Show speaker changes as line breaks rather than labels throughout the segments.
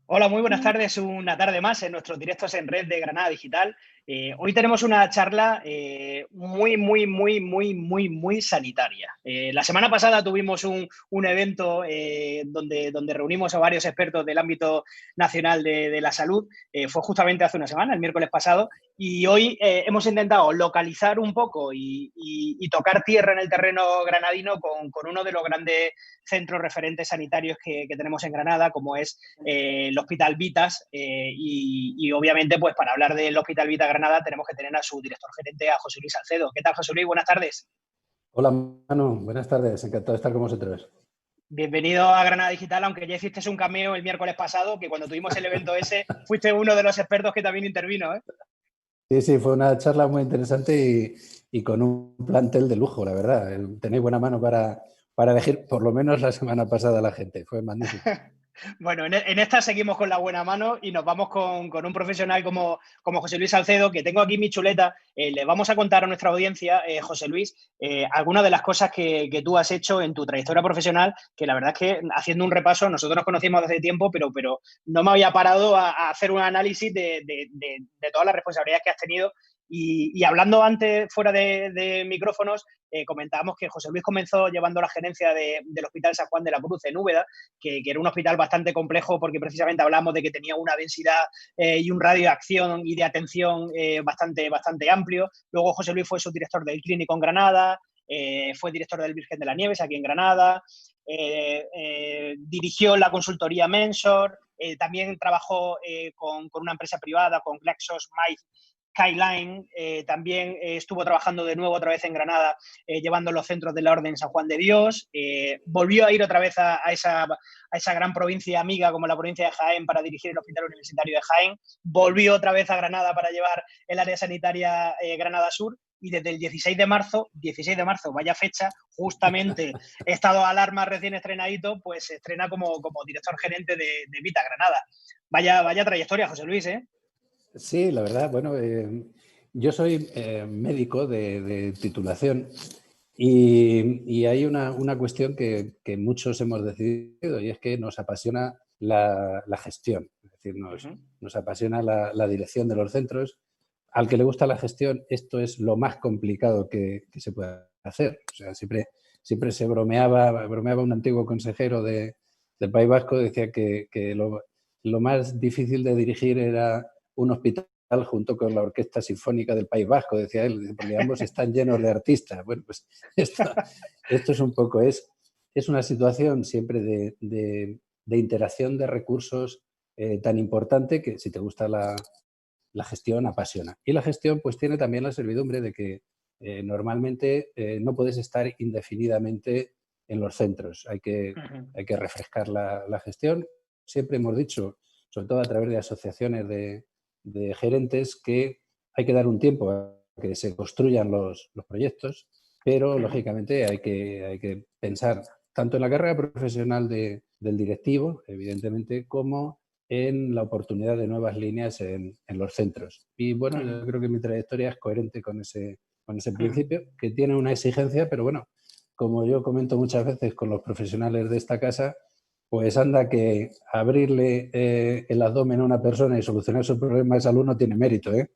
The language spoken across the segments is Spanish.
Hola, muy buenas tardes. Una tarde más en nuestros directos en red de Granada Digital. Hoy tenemos una charla muy sanitaria. La semana pasada tuvimos un evento donde reunimos a varios expertos del ámbito nacional de la salud. Fue justamente hace una semana, el miércoles pasado, y hoy hemos intentado localizar un poco y tocar tierra en el terreno granadino con uno de los grandes centros referentes sanitarios que tenemos en Granada, como es el Hospital Vitas, y obviamente pues para hablar del Hospital Vitas Granada tenemos que tener a su director gerente, a José Luis Salcedo. ¿Qué tal, José Luis? Buenas tardes.
Hola Manu, buenas tardes, encantado de estar con vosotros.
Bienvenido a Granada Digital, aunque ya hiciste un cameo el miércoles pasado, que cuando tuvimos el evento ese fuiste uno de los expertos que también intervino, ¿eh?
Sí, fue una charla muy interesante y con un plantel de lujo, la verdad. Tenéis buena mano para elegir por lo menos la semana pasada a la gente, fue magnífico.
Bueno, en esta seguimos con la buena mano y nos vamos con un profesional como José Luis Salcedo, que tengo aquí mi chuleta. Le vamos a contar a nuestra audiencia, José Luis, algunas de las cosas que tú has hecho en tu trayectoria profesional, que la verdad es que haciendo un repaso, nosotros nos conocimos desde hace tiempo, pero no me había parado a hacer un análisis de todas las responsabilidades que has tenido. Y hablando antes, fuera de micrófonos, comentábamos que José Luis comenzó llevando la gerencia del Hospital San Juan de la Cruz en Úbeda, que era un hospital bastante complejo porque precisamente hablamos de que tenía una densidad y un radio de acción y de atención bastante amplio. Luego José Luis fue subdirector del Clínico en Granada, fue director del Virgen de la Nieves aquí en Granada, dirigió la consultoría Mensor, también trabajó con una empresa privada, con GlaxoSmithKline. Skyline, también estuvo trabajando de nuevo otra vez en Granada, llevando los centros de la Orden San Juan de Dios, volvió a ir otra vez a esa gran provincia amiga como la provincia de Jaén para dirigir el Hospital Universitario de Jaén, volvió otra vez a Granada para llevar el área sanitaria Granada Sur, y desde el 16 de marzo, vaya fecha, justamente estado de alarma recién estrenadito, pues se estrena como director gerente de Vita Granada. Vaya trayectoria, José Luis, ¿eh?
Sí, la verdad, bueno, yo soy médico de titulación y hay una cuestión que muchos hemos decidido y es que nos apasiona la gestión, es decir, nos apasiona la dirección de los centros. Al que le gusta la gestión, esto es lo más complicado que se puede hacer. O sea, siempre se bromeaba un antiguo consejero del País Vasco, decía que lo más difícil de dirigir era un hospital junto con la Orquesta Sinfónica del País Vasco, decía él, porque ambos están llenos de artistas. Bueno, pues esto es un poco, es una situación siempre de interacción de recursos tan importante que si te gusta la gestión apasiona. Y la gestión pues tiene también la servidumbre de que normalmente no puedes estar indefinidamente en los centros. Hay que refrescar la gestión. Siempre hemos dicho, sobre todo a través de asociaciones de gerentes, que hay que dar un tiempo a que se construyan los proyectos, pero lógicamente hay que pensar tanto en la carrera profesional del directivo, evidentemente, como en la oportunidad de nuevas líneas en los centros. Y bueno, yo creo que mi trayectoria es coherente con ese principio, que tiene una exigencia, pero bueno, como yo comento muchas veces con los profesionales de esta casa, pues anda que abrirle el abdomen a una persona y solucionar su problema de salud no tiene mérito, ¿eh?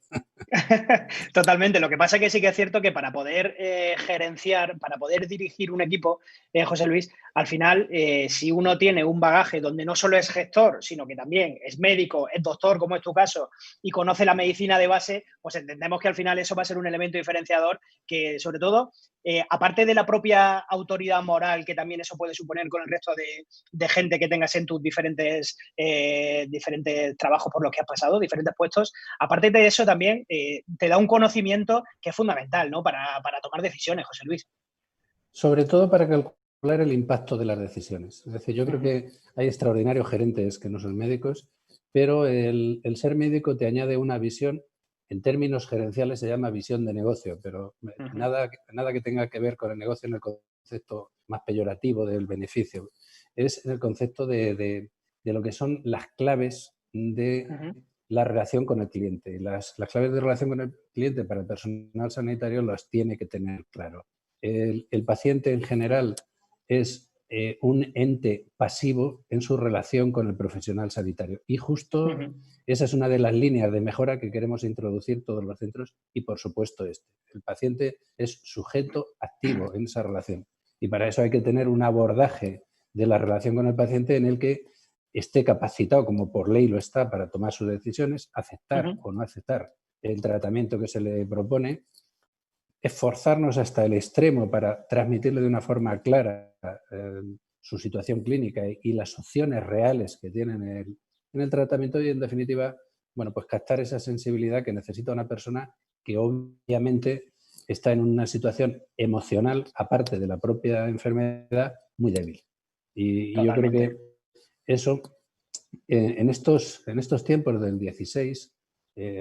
Totalmente. Lo que pasa es que sí que es cierto que para poder gerenciar, para poder dirigir un equipo, José Luis, al final, si uno tiene un bagaje donde no solo es gestor, sino que también es médico, es doctor, como es tu caso, y conoce la medicina de base, pues entendemos que al final eso va a ser un elemento diferenciador que, sobre todo, aparte de la propia autoridad moral que también eso puede suponer con el resto de gente que tengas en tus diferentes trabajos por los que has pasado, diferentes puestos, aparte de eso también te da un conocimiento que es fundamental, ¿no? Para tomar decisiones, José Luis.
Sobre todo para calcular el impacto de las decisiones. Es decir, yo creo que hay extraordinarios gerentes que no son médicos, pero el ser médico te añade una visión, en términos gerenciales se llama visión de negocio, pero nada que tenga que ver con el negocio en el concepto más peyorativo del beneficio. Es en el concepto de lo que son las claves de la relación con el cliente. Las claves de relación con el cliente para el personal sanitario las tiene que tener claro. El paciente en general es un ente pasivo en su relación con el profesional sanitario. Y justo esa es una de las líneas de mejora que queremos introducir todos los centros y, por supuesto, este. El paciente es sujeto activo en esa relación. Y para eso hay que tener un abordaje de la relación con el paciente en el que esté capacitado, como por ley lo está, para tomar sus decisiones, aceptar o no aceptar el tratamiento que se le propone, esforzarnos hasta el extremo para transmitirle de una forma clara su situación clínica y las opciones reales que tienen en el tratamiento y, en definitiva, bueno, pues captar esa sensibilidad que necesita una persona que obviamente está en una situación emocional, aparte de la propia enfermedad, muy débil. Y yo creo que eso, en estos tiempos del 16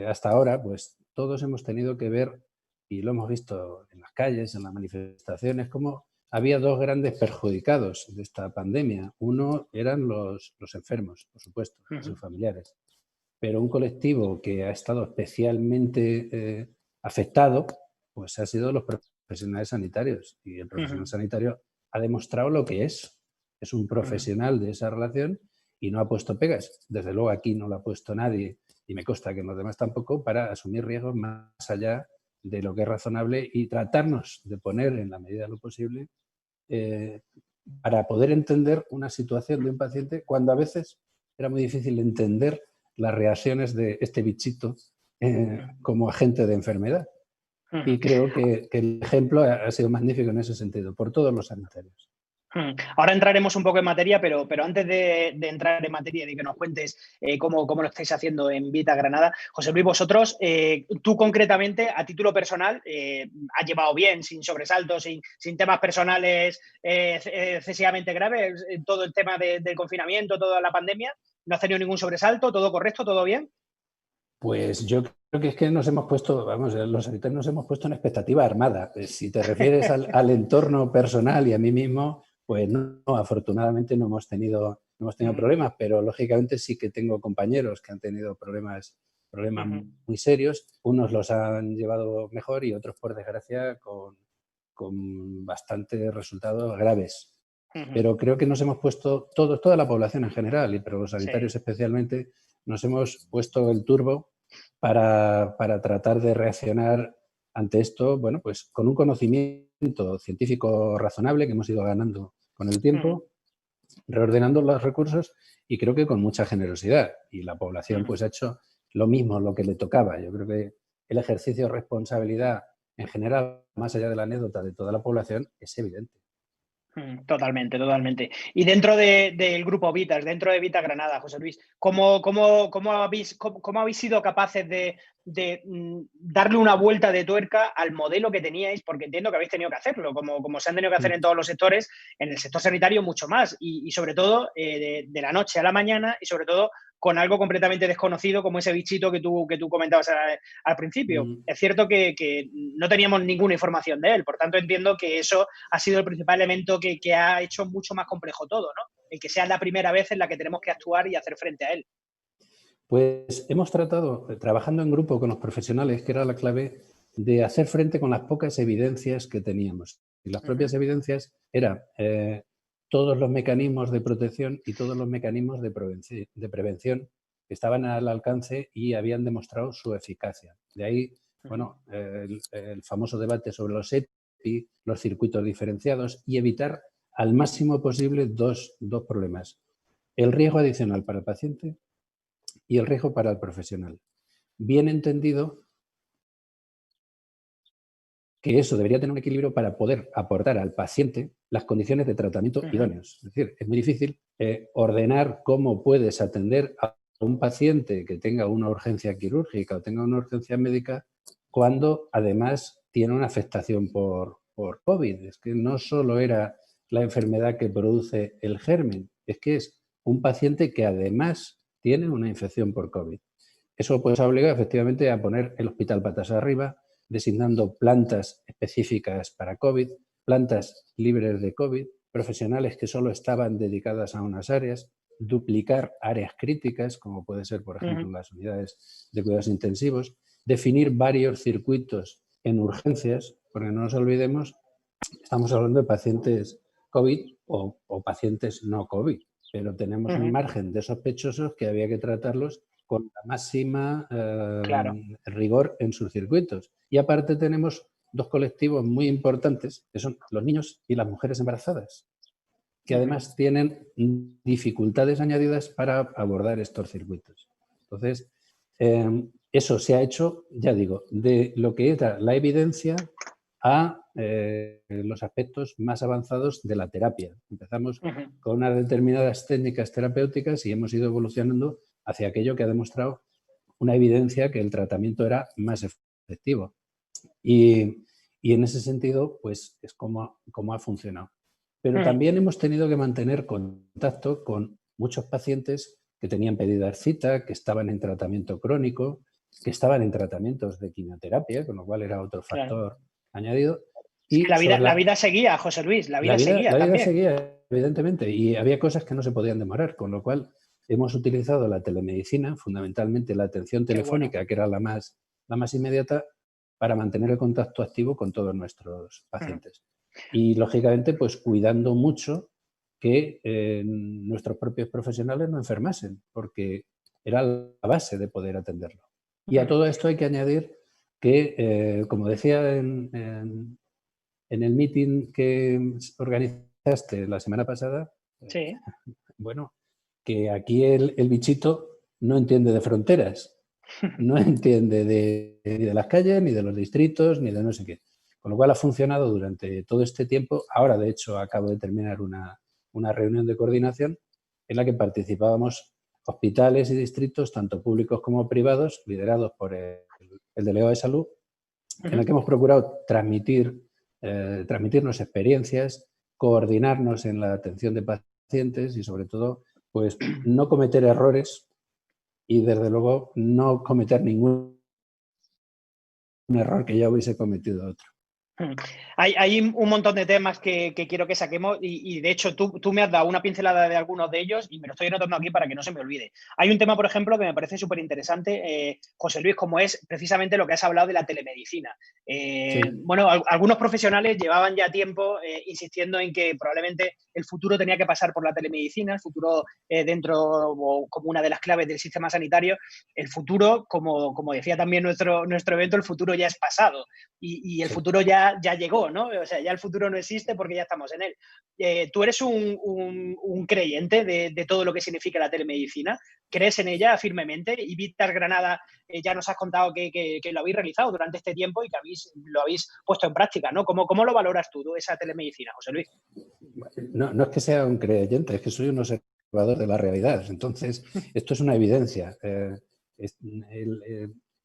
hasta ahora, pues todos hemos tenido que ver, y lo hemos visto en las calles, en las manifestaciones, cómo había dos grandes perjudicados de esta pandemia. Uno eran los enfermos, por supuesto, y sus familiares. Pero un colectivo que ha estado especialmente afectado, pues ha sido los profesionales sanitarios. Y el profesional sanitario ha demostrado lo que es. Es un profesional de esa relación y no ha puesto pegas. Desde luego aquí no lo ha puesto nadie, y me consta que los demás tampoco, para asumir riesgos más allá de lo que es razonable y tratarnos de poner, en la medida de lo posible, para poder entender una situación de un paciente cuando a veces era muy difícil entender las reacciones de este bichito como agente de enfermedad. Y creo que el ejemplo ha sido magnífico en ese sentido, por todos los sanitarios.
Ahora entraremos un poco en materia, pero antes de entrar en materia y de que nos cuentes cómo lo estáis haciendo en Vita Granada, José Luis, vosotros, tú concretamente, a título personal, has llevado bien, sin sobresaltos, sin temas personales excesivamente graves, todo el tema del confinamiento, toda la pandemia, ¿no has tenido ningún sobresalto? ¿Todo correcto? ¿Todo bien?
Pues yo creo que es que nos hemos puesto, vamos, los sanitarios nos hemos puesto una expectativa armada. Si te refieres al entorno personal y a mí mismo, pues no, afortunadamente no hemos tenido problemas, pero lógicamente sí que tengo compañeros que han tenido problemas muy serios. Unos los han llevado mejor y otros, por desgracia, con bastantes resultados graves. Pero creo que nos hemos puesto, toda la población en general, pero los sanitarios especialmente, nos hemos puesto el turbo para tratar de reaccionar ante esto, bueno, pues con un conocimiento científico razonable que hemos ido ganando con el tiempo, reordenando los recursos y creo que con mucha generosidad. Y la población pues ha hecho lo mismo, lo que le tocaba. Yo creo que el ejercicio de responsabilidad en general, más allá de la anécdota de toda la población, es evidente.
Totalmente, totalmente. Y dentro del grupo Vitas, dentro de Vita Granada, José Luis, ¿cómo habéis sido capaces de darle una vuelta de tuerca al modelo que teníais? Porque entiendo que habéis tenido que hacerlo, como se han tenido que hacer en todos los sectores, en el sector sanitario mucho más, y sobre todo de la noche a la mañana, y sobre todo con algo completamente desconocido como ese bichito que tú comentabas al principio. Es cierto que no teníamos ninguna información de él, por tanto entiendo que eso ha sido el principal elemento que ha hecho mucho más complejo todo, ¿no? El que sea la primera vez en la que tenemos que actuar y hacer frente a él.
Pues hemos tratado, trabajando en grupo con los profesionales, que era la clave, de hacer frente con las pocas evidencias que teníamos. Y las propias evidencias eran todos los mecanismos de protección y todos los mecanismos de prevención que estaban al alcance y habían demostrado su eficacia. De ahí, bueno, el famoso debate sobre los EPI, los circuitos diferenciados y evitar al máximo posible dos problemas. El riesgo adicional para el paciente y el riesgo para el profesional. Bien entendido que eso debería tener un equilibrio para poder aportar al paciente las condiciones de tratamiento idóneos. Es decir, es muy difícil ordenar cómo puedes atender a un paciente que tenga una urgencia quirúrgica o tenga una urgencia médica cuando además tiene una afectación por COVID. Es que no solo era la enfermedad que produce el germen, es que es un paciente que además tiene una infección por COVID. Eso pues obliga efectivamente a poner el hospital patas arriba, designando plantas específicas para COVID, plantas libres de COVID, profesionales que solo estaban dedicadas a unas áreas, duplicar áreas críticas, como puede ser, por ejemplo, las unidades de cuidados intensivos, definir varios circuitos en urgencias, porque no nos olvidemos, estamos hablando de pacientes COVID o pacientes no COVID, pero tenemos un margen de sospechosos que había que tratarlos con la máxima rigor en sus circuitos. Y aparte tenemos dos colectivos muy importantes, que son los niños y las mujeres embarazadas, que además tienen dificultades añadidas para abordar estos circuitos. Entonces, eso se ha hecho, ya digo, de lo que era la evidencia a los aspectos más avanzados de la terapia. Empezamos con unas determinadas técnicas terapéuticas y hemos ido evolucionando hacia aquello que ha demostrado una evidencia que el tratamiento era más efectivo. Y en ese sentido, pues es como ha funcionado. Pero también hemos tenido que mantener contacto con muchos pacientes que tenían pedida cita, que estaban en tratamiento crónico, que estaban en tratamientos de quimioterapia, con lo cual era otro factor añadido.
Y es que la vida seguía, José Luis, la vida seguía
también. La vida
también.
seguía, evidentemente, y había cosas que no se podían demorar, con lo cual hemos utilizado la telemedicina, fundamentalmente la atención telefónica, que era la más inmediata, para mantener el contacto activo con todos nuestros pacientes. Y, lógicamente, pues cuidando mucho que nuestros propios profesionales no enfermasen, porque era la base de poder atenderlo. Y a todo esto hay que añadir que, como decía en el meeting que organizaste la semana pasada, bueno, que aquí el bichito no entiende de fronteras, no entiende ni de las calles, ni de los distritos, ni de no sé qué. Con lo cual ha funcionado durante todo este tiempo. Ahora, de hecho, acabo de terminar una reunión de coordinación en la que participábamos hospitales y distritos, tanto públicos como privados, liderados por el delegado de salud, en la que hemos procurado transmitirnos experiencias, coordinarnos en la atención de pacientes y, sobre todo, pues no cometer errores y, desde luego, no cometer ningún error que ya hubiese cometido otro.
Hay un montón de temas que quiero que saquemos y de hecho, tú me has dado una pincelada de algunos de ellos y me lo estoy anotando aquí para que no se me olvide. Hay un tema, por ejemplo, que me parece súper interesante, José Luis, como es precisamente lo que has hablado de la telemedicina. Bueno, algunos profesionales llevaban ya tiempo insistiendo en que probablemente el futuro tenía que pasar por la telemedicina, el futuro dentro, o como una de las claves del sistema sanitario, el futuro, como decía también nuestro evento, el futuro ya es pasado y el futuro ya llegó, ¿no? O sea, ya el futuro no existe porque ya estamos en él. ¿Tú eres un creyente de todo lo que significa la telemedicina? ¿Crees en ella firmemente? Y Vitas Granada ya nos has contado que lo habéis realizado durante este tiempo y que lo habéis puesto en práctica, ¿no? ¿Cómo lo valoras tú, esa telemedicina, José Luis?
No es que sea un creyente, es que soy un observador de la realidad. Entonces, esto es una evidencia.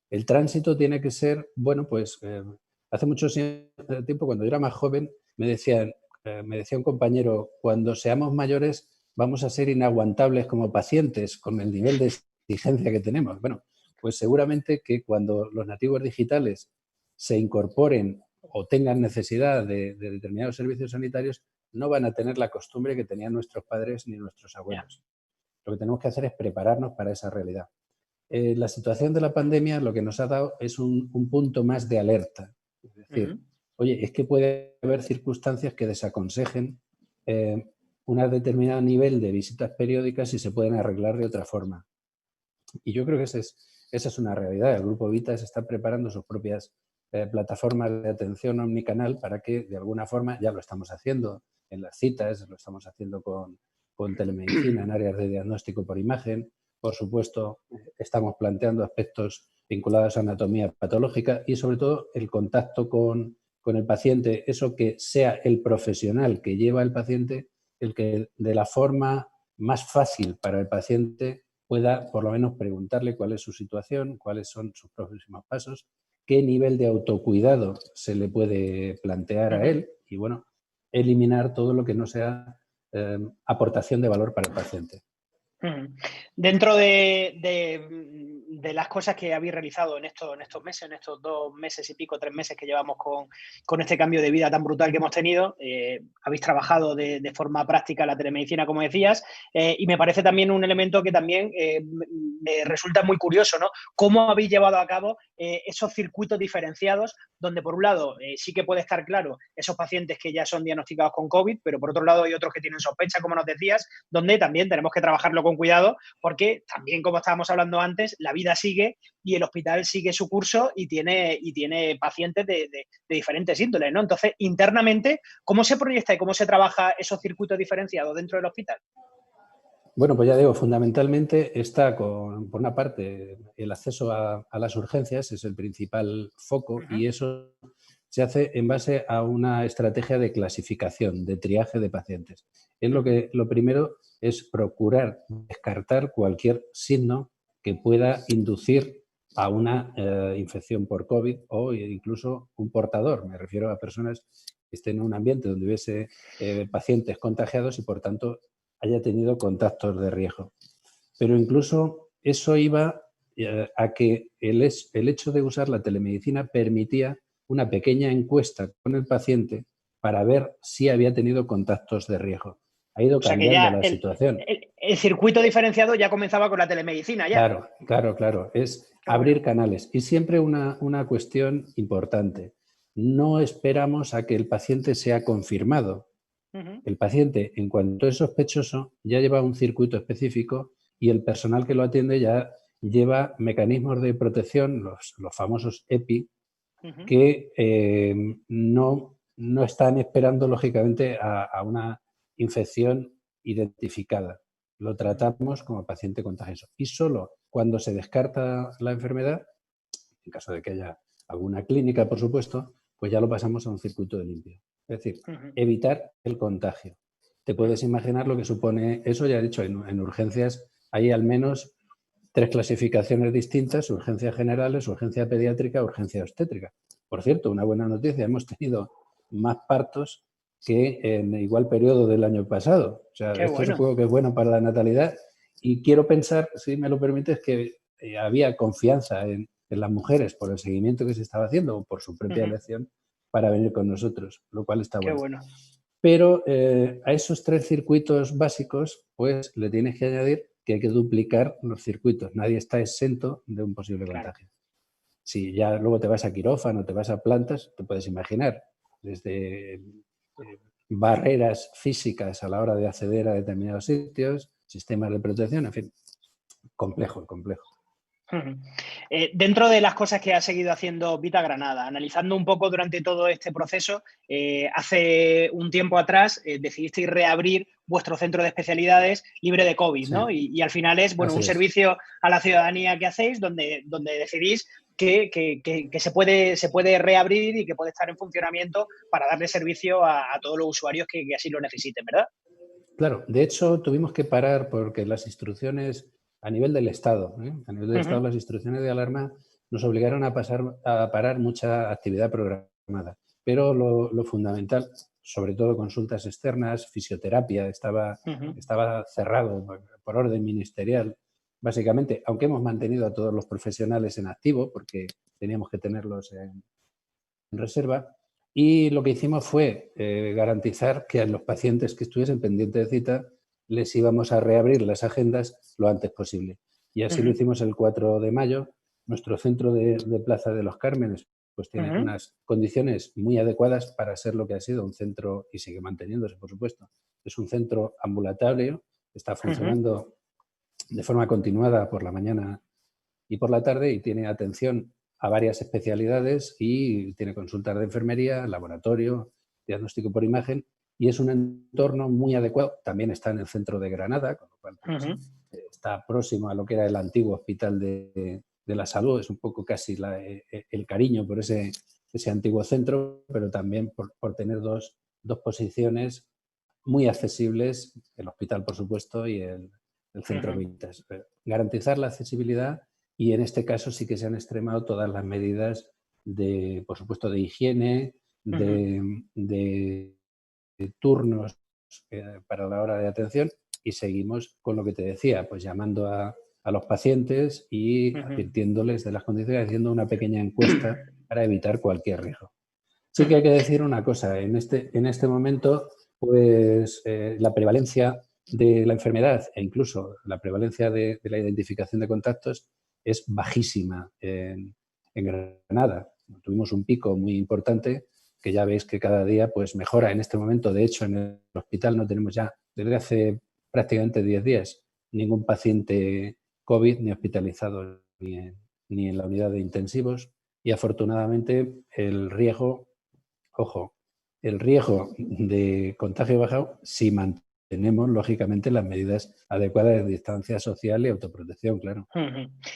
El tránsito tiene que ser, bueno, pues hace mucho tiempo, cuando yo era más joven, me decía un compañero, cuando seamos mayores vamos a ser inaguantables como pacientes con el nivel de exigencia que tenemos. Bueno, pues seguramente que cuando los nativos digitales se incorporen o tengan necesidad de determinados servicios sanitarios, no van a tener la costumbre que tenían nuestros padres ni nuestros abuelos. Lo que tenemos que hacer es prepararnos para esa realidad. La situación de la pandemia lo que nos ha dado es un punto más de alerta. Es decir, oye, es que puede haber circunstancias que desaconsejen un determinado nivel de visitas periódicas y se pueden arreglar de otra forma. Y yo creo que esa es una realidad. El Grupo Vitas está preparando sus propias plataformas de atención omnicanal para que, de alguna forma, ya lo estamos haciendo en las citas, lo estamos haciendo con telemedicina en áreas de diagnóstico por imagen. Por supuesto, estamos planteando aspectos vinculados a anatomía patológica y, sobre todo, el contacto con el paciente, eso que sea el profesional que lleva al paciente, el que de la forma más fácil para el paciente pueda, por lo menos, preguntarle cuál es su situación, cuáles son sus próximos pasos, qué nivel de autocuidado se le puede plantear a él y, bueno, eliminar todo lo que no sea aportación de valor para el paciente.
Ujú. Dentro de las cosas que habéis realizado en estos meses, en estos 2 meses y pico, 3 meses que llevamos con este cambio de vida tan brutal que hemos tenido, habéis trabajado de forma práctica la telemedicina, como decías, y me parece también un elemento que también me resulta muy curioso, ¿no? ¿Cómo habéis llevado a cabo esos circuitos diferenciados donde, por un lado, sí que puede estar claro esos pacientes que ya son diagnosticados con COVID, pero por otro lado hay otros que tienen sospecha, como nos decías, donde también tenemos que trabajarlo con cuidado, porque también, como estábamos hablando antes, la vida sigue y el hospital sigue su curso y tiene pacientes de diferentes índoles, ¿no? Entonces, internamente, ¿cómo se proyecta y cómo se trabaja esos circuitos diferenciados dentro del hospital?
Bueno, pues ya digo, fundamentalmente está por una parte, el acceso a las urgencias es el principal foco
Ujú,
y eso se hace en base a una estrategia de clasificación, de triaje de pacientes. Es
ujú,
lo primero es procurar descartar cualquier signo que pueda inducir a una infección por COVID o incluso un portador. Me refiero a personas que estén en un ambiente donde hubiese pacientes contagiados y, por tanto, haya tenido contactos de riesgo. Pero incluso eso iba a que el hecho de usar la telemedicina permitía una pequeña encuesta con el paciente para ver si había tenido contactos de riesgo. Ha ido
o sea que
cambiando
ya
la situación.
el circuito diferenciado ya comenzaba con la telemedicina, ya.
Claro, claro, claro. Es
Qué
abrir
bueno.
canales. Y siempre una cuestión importante. No esperamos a que el paciente sea confirmado.
Ujú,
El paciente, en cuanto es sospechoso, ya lleva un circuito específico y el personal que lo atiende ya lleva mecanismos de protección, los famosos EPI,
ujú,
que no están esperando, lógicamente, a una infección identificada. Lo
ujú.
tratamos como paciente contagioso. Y solo cuando se descarta la enfermedad, en caso de que haya alguna clínica, por supuesto, pues ya lo pasamos a un circuito de limpio. Es decir,
Ujú,
evitar el contagio. Te
ujú.
puedes imaginar lo que supone eso, ya he dicho, en urgencias hay al menos 3 clasificaciones distintas: urgencias generales, urgencia pediátrica, urgencia obstétrica. Por cierto, una buena noticia, hemos tenido más partos que en igual periodo del año pasado. O sea,
Qué
esto
bueno.
supongo que es bueno para la natalidad y quiero pensar, si me lo permites, que había confianza en las mujeres por el seguimiento que se estaba haciendo o por su propia
Ujú,
elección para venir con nosotros, lo cual está
qué
bueno.
bueno.
Pero a esos 3 circuitos básicos, pues le tienes que añadir que hay que duplicar los circuitos. Nadie está exento de un posible
Claro.
contagio. Si ya luego te vas a quirófano, te vas a plantas, te puedes imaginar, desde barreras físicas a la hora de acceder a determinados sitios, sistemas de protección, en fin, complejo, complejo.
Ujú. Dentro de las cosas que ha seguido haciendo Vita Granada, analizando un poco durante todo este proceso, hace un tiempo atrás decidisteis reabrir vuestro centro de especialidades libre de COVID,
Sí,
¿no? Y al final es, bueno,
así
un
es.
servicio a la ciudadanía que hacéis donde decidís que se puede reabrir y que puede estar en funcionamiento para darle servicio a todos los usuarios que así lo necesiten, ¿verdad?
Claro, de hecho tuvimos que parar porque las instrucciones a nivel del Estado, a nivel del Estado
Ujú,
las instrucciones de alarma nos obligaron a parar mucha actividad programada. Pero lo fundamental, sobre todo consultas externas, fisioterapia,
ujú,
estaba cerrado por orden ministerial, básicamente, aunque hemos mantenido a todos los profesionales en activo porque teníamos que tenerlos en reserva. Y lo que hicimos fue garantizar que a los pacientes que estuviesen pendientes de cita les íbamos a reabrir las agendas lo antes posible. Y así lo
ujú,
hicimos el 4 de mayo. Nuestro centro de Plaza de los Cármenes pues tiene
ujú,
unas condiciones muy adecuadas para ser lo que ha sido un centro, y sigue manteniéndose, por supuesto. Es un centro ambulatorio, está
ujú,
funcionando de forma continuada por la mañana y por la tarde y tiene atención a varias especialidades y tiene consultas de enfermería, laboratorio, diagnóstico por imagen y es un entorno muy adecuado. También está en el centro de Granada, con lo cual pues,
ujú,
está próximo a lo que era el antiguo Hospital de la Salud. Es un poco casi el cariño por ese antiguo centro, pero también por tener dos posiciones muy accesibles, el hospital, por supuesto, y el centro
ujú,
Vintage. Garantizar la accesibilidad y en este caso sí que se han extremado todas las medidas de, por supuesto, de higiene,
ujú.
de turnos para la hora de atención y seguimos con lo que te decía, pues llamando a los pacientes y advirtiéndoles de las condiciones, haciendo una pequeña encuesta para evitar cualquier riesgo. Sí que hay que decir una cosa, en este momento, pues la prevalencia de la enfermedad e incluso la prevalencia de la identificación de contactos es bajísima en Granada. Tuvimos un pico muy importante que ya veis que cada día pues mejora. En este momento, de hecho, en el hospital no tenemos ya, desde hace prácticamente 10 días, ningún paciente COVID ni hospitalizado ni en la unidad de intensivos y afortunadamente el riesgo, ojo, el riesgo de contagio bajado si mantenemos, lógicamente, las medidas adecuadas de distancia social y autoprotección, claro.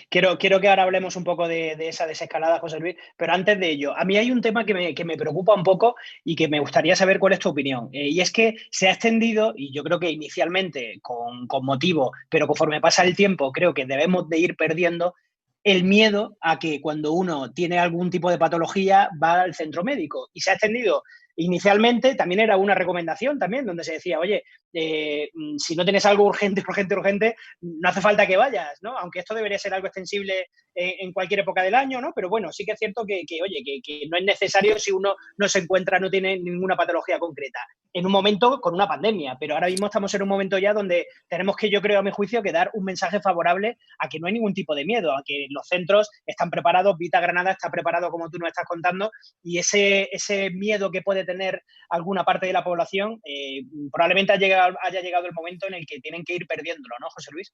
Quiero que ahora hablemos un poco de esa desescalada, José Luis, pero antes de ello, a mí hay un tema que me preocupa un poco y que me gustaría saber cuál es tu opinión. Y es que se ha extendido, y yo creo que inicialmente con motivo, pero conforme pasa el tiempo, creo que debemos de ir perdiendo el miedo a que cuando uno tiene algún tipo de patología va al centro médico. Y se ha extendido. Inicialmente también era una recomendación también, donde se decía, oye, si no tienes algo urgente, no hace falta que vayas, ¿no? Aunque esto debería ser algo extensible en cualquier época del año, ¿no? Pero bueno, sí que es cierto que no es necesario si uno no se encuentra, no tiene ninguna patología concreta. En un momento con una pandemia, pero ahora mismo estamos en un momento ya donde tenemos que, yo creo, a mi juicio, que dar un mensaje favorable a que no hay ningún tipo de miedo, a que los centros están preparados, Vita Granada está preparado como tú nos estás contando, y ese miedo que puede tener alguna parte de la población, probablemente haya llegado el momento en el que tienen que ir perdiéndolo, ¿no, José Luis?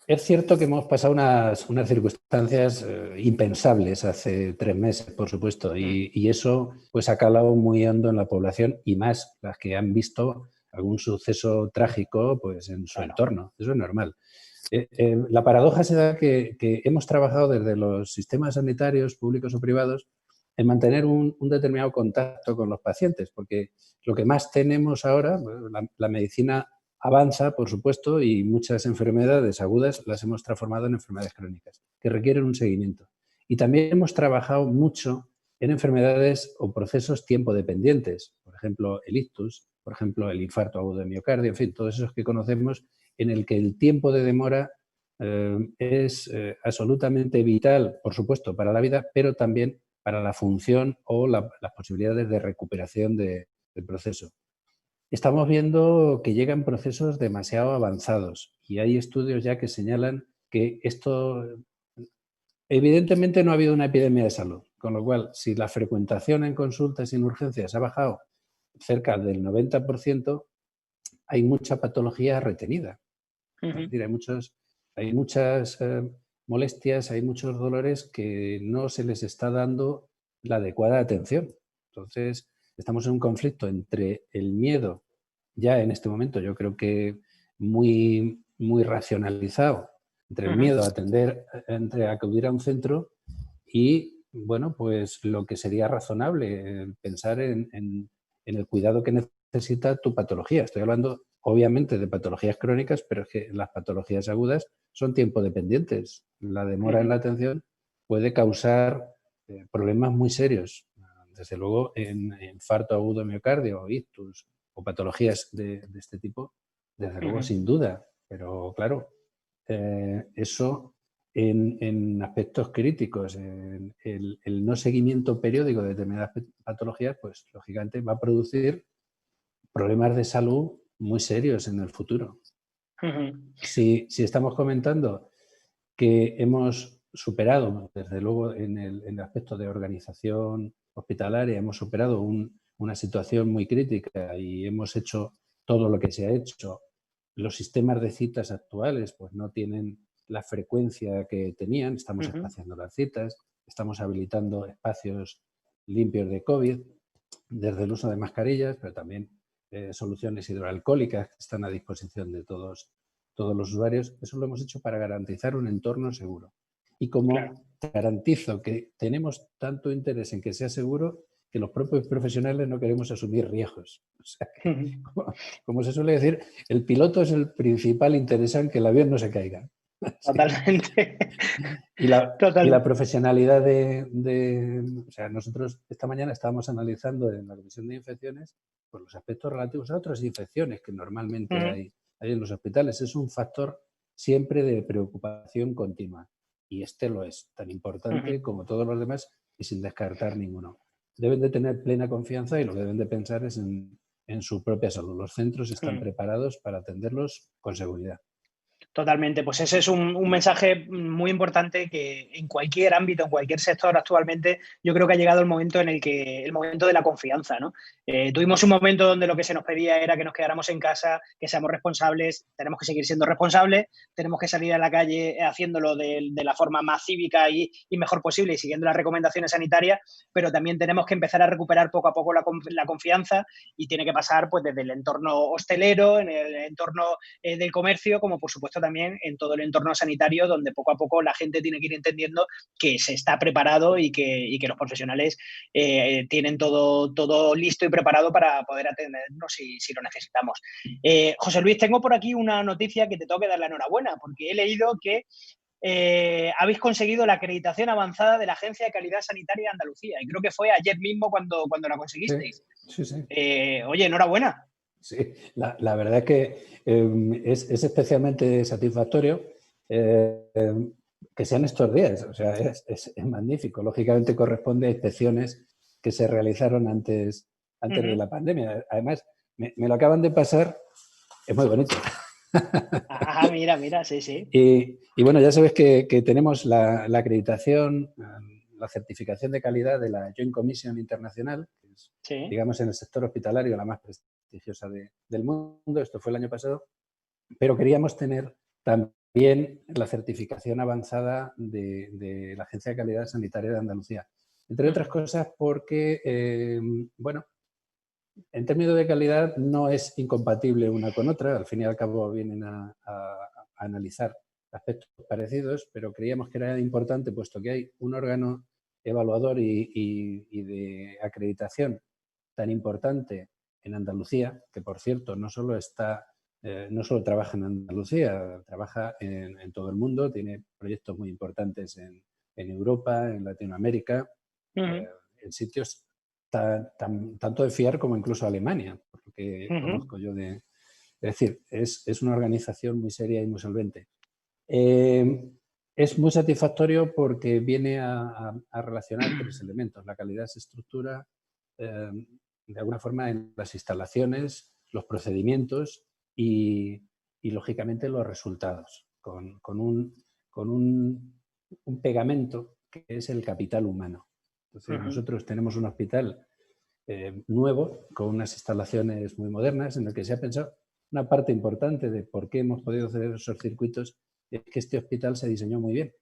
Es cierto que hemos pasado unas circunstancias impensables hace 3 meses, por supuesto, y eso pues ha calado muy hondo en la población y más las que han visto algún suceso trágico pues en su entorno. Eso es normal. La paradoja se da que hemos trabajado desde los sistemas sanitarios, públicos o privados, en mantener un determinado contacto con los pacientes, porque lo que más tenemos ahora, bueno, la medicina avanza, por supuesto, y muchas enfermedades agudas las hemos transformado en enfermedades crónicas, que requieren un seguimiento. Y también hemos trabajado mucho en enfermedades o procesos tiempo dependientes, por ejemplo, el ictus, por ejemplo, el infarto agudo de miocardio, en fin, todos esos que conocemos, en el que el tiempo de demora es absolutamente vital, por supuesto, para la vida, pero también para la función o las posibilidades de recuperación del proceso. Estamos viendo que llegan procesos demasiado avanzados y hay estudios ya que señalan que esto, evidentemente no ha habido una epidemia de salud, con lo cual si la frecuentación en consultas sin urgencias ha bajado cerca del 90%, hay mucha patología retenida. Es decir, hay muchas molestias, hay muchos dolores que no se les está dando la adecuada atención. Entonces, estamos en un conflicto entre el miedo, ya en este momento yo creo que muy, muy racionalizado, entre el miedo a atender, entre acudir a un centro y, bueno, pues lo que sería razonable, pensar en el cuidado que necesita tu patología. Estoy hablando, obviamente, de patologías crónicas, pero es que las patologías agudas son tiempo dependientes. La demora en la atención puede causar problemas muy serios. Desde luego, en infarto agudo de miocardio o ictus o patologías de este tipo, desde luego, sin duda. Pero, claro, eso en aspectos críticos, en el no seguimiento periódico de determinadas patologías, pues, lógicamente, va a producir problemas de salud muy serios en el futuro. Si estamos comentando que hemos superado, desde luego en el aspecto de organización hospitalaria, hemos superado una situación muy crítica y hemos hecho todo lo que se ha hecho, los sistemas de citas actuales pues no tienen la frecuencia que tenían, estamos espaciando las citas, estamos habilitando espacios limpios de COVID, desde el uso de mascarillas, pero también soluciones hidroalcohólicas que están a disposición de todos los usuarios. Eso lo hemos hecho para garantizar un entorno seguro. Y como garantizo que tenemos tanto interés en que sea seguro, que los propios profesionales no queremos asumir riesgos. O sea que, como se suele decir, el piloto es el principal interesado en que el avión no se caiga.
Totalmente.
Y la
Totalmente.
profesionalidad o sea, nosotros esta mañana estábamos analizando en la Comisión de Infecciones pues, los aspectos relativos a otras infecciones que normalmente hay en los hospitales. Es un factor siempre de preocupación continua. Y este lo es, tan importante como todos los demás y sin descartar ninguno. Deben de tener plena confianza y lo que deben de pensar es en su propia salud. Los centros están preparados para atenderlos con seguridad.
Totalmente, pues ese es un mensaje muy importante que en cualquier ámbito, en cualquier sector actualmente, yo creo que ha llegado el momento en el momento de la confianza, ¿no? Tuvimos un momento donde lo que se nos pedía era que nos quedáramos en casa, que seamos responsables, tenemos que seguir siendo responsables, tenemos que salir a la calle haciéndolo de la forma más cívica y mejor posible y siguiendo las recomendaciones sanitarias, pero también tenemos que empezar a recuperar poco a poco la confianza y tiene que pasar pues desde el entorno hostelero, en el entorno del comercio, como por supuesto también en todo el entorno sanitario, donde poco a poco la gente tiene que ir entendiendo que se está preparado y que los profesionales tienen todo listo y preparado para poder atendernos si lo necesitamos. José Luis, tengo por aquí una noticia que te tengo que dar la enhorabuena, porque he leído que habéis conseguido la acreditación avanzada de la Agencia de Calidad Sanitaria de Andalucía, y creo que fue ayer mismo cuando la
Sí,
conseguisteis.
sí, sí.
Oye, enhorabuena.
Sí, la verdad es que es especialmente satisfactorio que sean estos días. O sea, es magnífico. Lógicamente corresponde a inspecciones que se realizaron antes de la pandemia. Además, me lo acaban de pasar. Es muy bonito.
Ah, mira, sí, sí.
Y bueno, ya sabes que tenemos la acreditación, la certificación de calidad de la Joint Commission Internacional, que es,
Sí.
digamos, en el sector hospitalario la más prestigiosa del mundo. Esto fue el año pasado. Pero queríamos tener también la certificación avanzada de la Agencia de Calidad Sanitaria de Andalucía. Entre otras cosas porque, bueno, en términos de calidad no es incompatible una con otra, al fin y al cabo vienen a analizar aspectos parecidos, pero creíamos que era importante, puesto que hay un órgano evaluador y de acreditación tan importante en Andalucía, que por cierto no solo trabaja en Andalucía, trabaja en todo el mundo, tiene proyectos muy importantes en Europa, en Latinoamérica, en sitios tanto de fiar como incluso Alemania, por lo que conozco yo de... Es decir, es una organización muy seria y muy solvente. Es muy satisfactorio porque viene a relacionar tres elementos. La calidad se estructura de alguna forma en las instalaciones, los procedimientos y lógicamente los resultados, con un pegamento que es el capital humano. Entonces, nosotros tenemos un hospital nuevo, con unas instalaciones muy modernas, en el que se ha pensado una parte importante de por qué hemos podido hacer esos circuitos, es que este hospital se diseñó muy bien.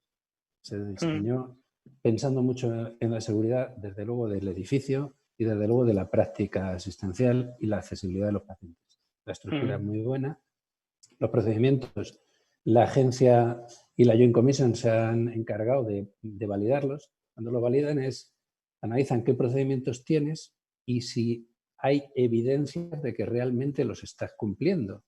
Se diseñó pensando mucho en la seguridad, desde luego, del edificio y desde luego de la práctica asistencial y la accesibilidad de los pacientes. La estructura es muy buena. Los procedimientos, la agencia y la Joint Commission se han encargado de validarlos. Cuando lo validan analizan qué procedimientos tienes y si hay evidencias de que realmente los estás cumpliendo.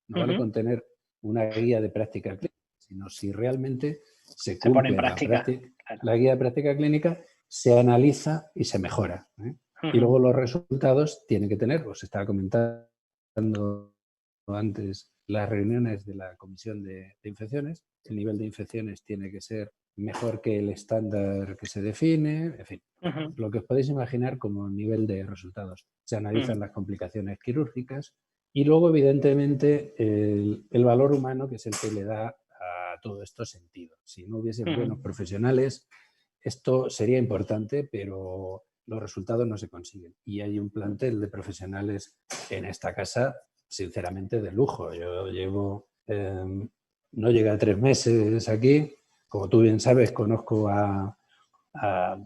No vale con tener una guía de práctica clínica, sino si realmente se
Se pone en
cumple
práctica. Claro.
la guía de práctica clínica, se analiza y se mejora. Y luego los resultados tienen que tener, os estaba comentando antes, las reuniones de la Comisión de Infecciones. El nivel de infecciones tiene que ser mejor que el estándar que se define, en fin, lo que os podéis imaginar como nivel de resultados. Se analizan las complicaciones quirúrgicas y luego, evidentemente, el valor humano, que es el que le da a todo esto sentido. Si no hubiese buenos profesionales, esto sería importante, pero los resultados no se consiguen. Y hay un plantel de profesionales en esta casa, sinceramente, de lujo. Yo llevo, no llega a 3 meses aquí. Como tú bien sabes, conozco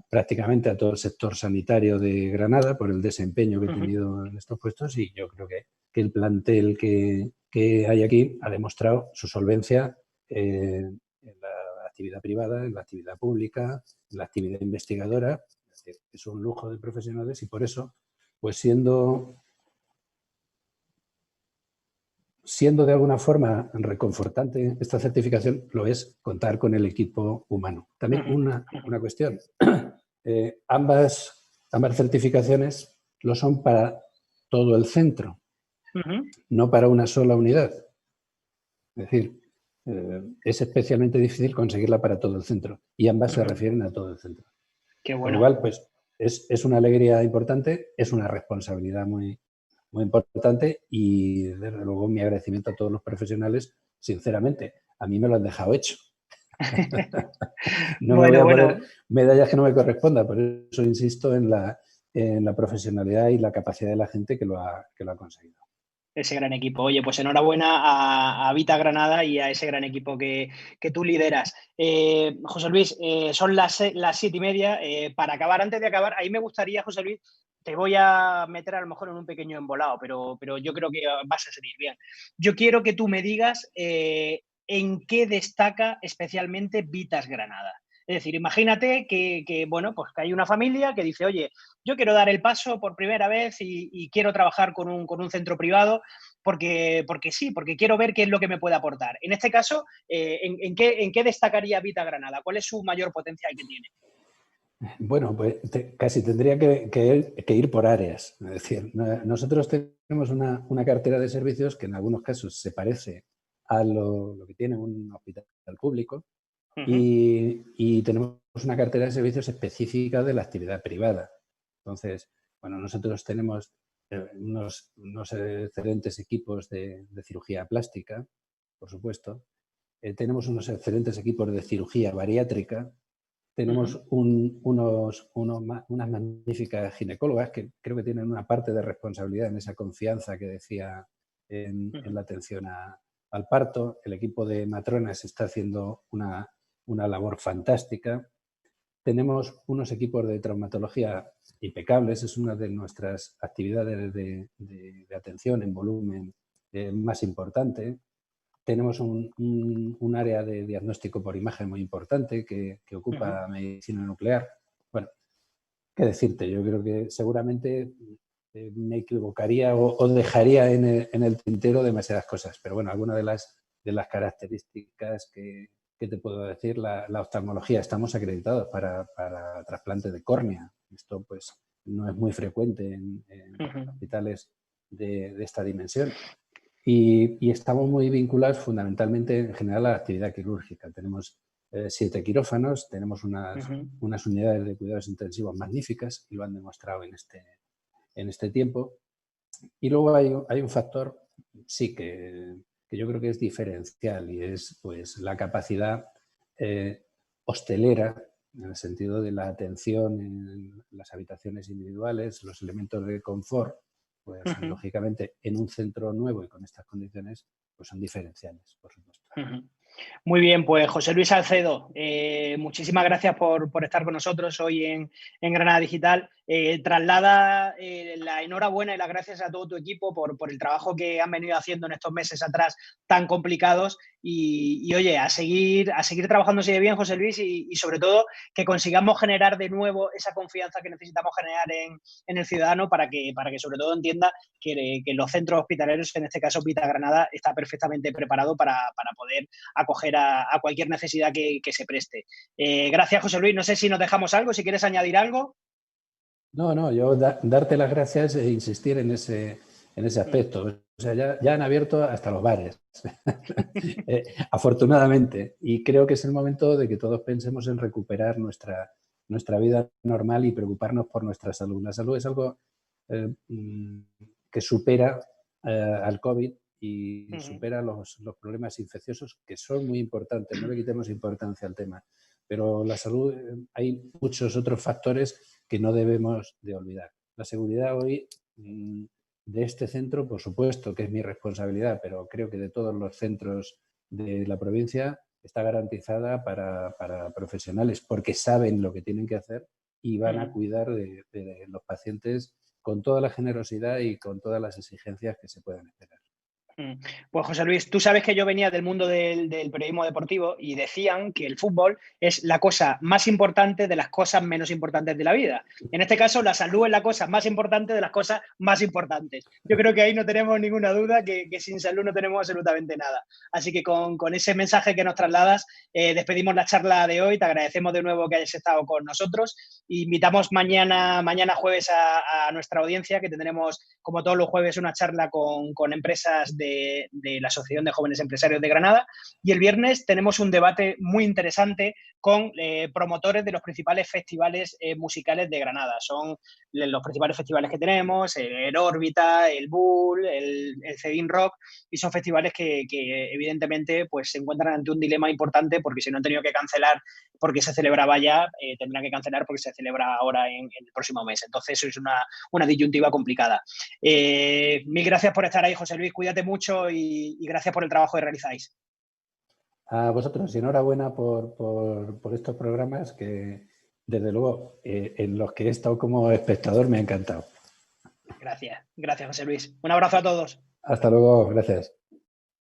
prácticamente a todo el sector sanitario de Granada por el desempeño que he tenido en estos puestos y yo creo que el plantel que hay aquí ha demostrado su solvencia en la actividad privada, en la actividad pública, en la actividad investigadora. Es un lujo de profesionales y por eso, pues siendo siendo de alguna forma reconfortante esta certificación, lo es contar con el equipo humano. También una cuestión. Ambas certificaciones lo son para todo el centro, no para una sola unidad. Es decir, es especialmente difícil conseguirla para todo el centro y ambas se refieren a todo el centro.
Qué bueno.
Con lo cual, pues, es una alegría importante, es una responsabilidad muy, muy importante y, desde luego, mi agradecimiento a todos los profesionales, sinceramente, a mí me lo han dejado hecho. No me voy a poner medallas que no me correspondan, por eso insisto en la profesionalidad y la capacidad de la gente que lo ha conseguido.
Ese gran equipo. Oye, pues enhorabuena a Vita Granada y a ese gran equipo que tú lideras. José Luis, son las 7:30. Para acabar, antes de acabar, ahí me gustaría, José Luis, te voy a meter a lo mejor en un pequeño embolado, pero yo creo que vas a salir bien. Yo quiero que tú me digas en qué destaca especialmente Vitas Granada. Es decir, imagínate bueno, pues que hay una familia que dice, oye, yo quiero dar el paso por primera vez y quiero trabajar con un centro privado porque sí, porque quiero ver qué es lo que me puede aportar. En este caso, ¿en qué destacaría Vita Granada? ¿Cuál es su mayor potencial que tiene?
Bueno, pues casi tendría que ir por áreas. Es decir, nosotros tenemos una cartera de servicios que en algunos casos se parece a lo que tiene un hospital público y tenemos una cartera de servicios específica de la actividad privada. Entonces, bueno, nosotros tenemos unos excelentes equipos de cirugía plástica, por supuesto. Tenemos unos excelentes equipos de cirugía bariátrica. Tenemos unas magníficas ginecólogas que creo que tienen una parte de responsabilidad en esa confianza que decía en la atención al parto. El equipo de matronas está haciendo una labor fantástica. Tenemos unos equipos de traumatología impecables, es una de nuestras actividades de atención en volumen más importante. Tenemos un área de diagnóstico por imagen muy importante que ocupa medicina nuclear. Bueno, ¿qué decirte? Yo creo que seguramente me equivocaría o dejaría en el tintero demasiadas cosas, pero bueno, algunas de las características que te puedo decir, la oftalmología, estamos acreditados para trasplante de córnea. Esto pues no es muy frecuente en hospitales de esta dimensión. Y estamos muy vinculados fundamentalmente en general a la actividad quirúrgica. Tenemos 7 quirófanos, tenemos unas unidades de cuidados intensivos magníficas y lo han demostrado en este tiempo. Y luego hay un factor, sí, que yo creo que es diferencial y es pues la capacidad hostelera en el sentido de la atención en las habitaciones individuales, los elementos de confort, pues lógicamente en un centro nuevo y con estas condiciones pues son diferenciales, por supuesto.
Muy bien, pues José Luis Salcedo, muchísimas gracias por estar con nosotros hoy en Granada Digital. Traslada la enhorabuena y las gracias a todo tu equipo por el trabajo que han venido haciendo en estos meses atrás tan complicados y oye, a seguir trabajando así de bien, José Luis, y sobre todo que consigamos generar de nuevo esa confianza que necesitamos generar en el ciudadano para que sobre todo entienda que los centros hospitalarios, en este caso Vita Granada, está perfectamente preparado para poder acoger a cualquier necesidad que se preste. Gracias, José Luis. No sé si nos dejamos algo, si quieres añadir algo.
No, yo darte las gracias e insistir en ese aspecto. O sea, ya han abierto hasta los bares, afortunadamente. Y creo que es el momento de que todos pensemos en recuperar nuestra vida normal y preocuparnos por nuestra salud. La salud es algo que supera al COVID y supera los problemas infecciosos, que son muy importantes. No le quitemos importancia al tema. Pero la salud, hay muchos otros factores que no debemos de olvidar. La seguridad hoy de este centro, por supuesto que es mi responsabilidad, pero creo que de todos los centros de la provincia está garantizada para profesionales porque saben lo que tienen que hacer y van a cuidar de los pacientes con toda la generosidad y con todas las exigencias que se puedan esperar.
Pues José Luis, tú sabes que yo venía del mundo del periodismo deportivo y decían que el fútbol es la cosa más importante de las cosas menos importantes de la vida. En este caso, la salud es la cosa más importante de las cosas más importantes. Yo creo que ahí no tenemos ninguna duda que sin salud no tenemos absolutamente nada. Así que con ese mensaje que nos trasladas, despedimos la charla de hoy. Te agradecemos de nuevo que hayas estado con nosotros. Invitamos mañana jueves a nuestra audiencia, que tendremos, como todos los jueves, una charla con empresas de la Asociación de Jóvenes Empresarios de Granada. Y el viernes tenemos un debate muy interesante con promotores de los principales festivales musicales de Granada. Son los principales festivales que tenemos, el Órbita, el Bull, el Cedin Rock, y son festivales que evidentemente pues, se encuentran ante un dilema importante, porque si no han tenido que cancelar porque se celebraba ya, tendrán que cancelar porque se celebra ahora en el próximo mes. Entonces eso es una disyuntiva complicada. Mil gracias por estar ahí, José Luis. Cuídate mucho y gracias por el trabajo que realizáis.
A vosotros, y enhorabuena por estos programas que, desde luego, en los que he estado como espectador me ha encantado.
Gracias, José Luis. Un abrazo a todos.
Hasta luego, gracias.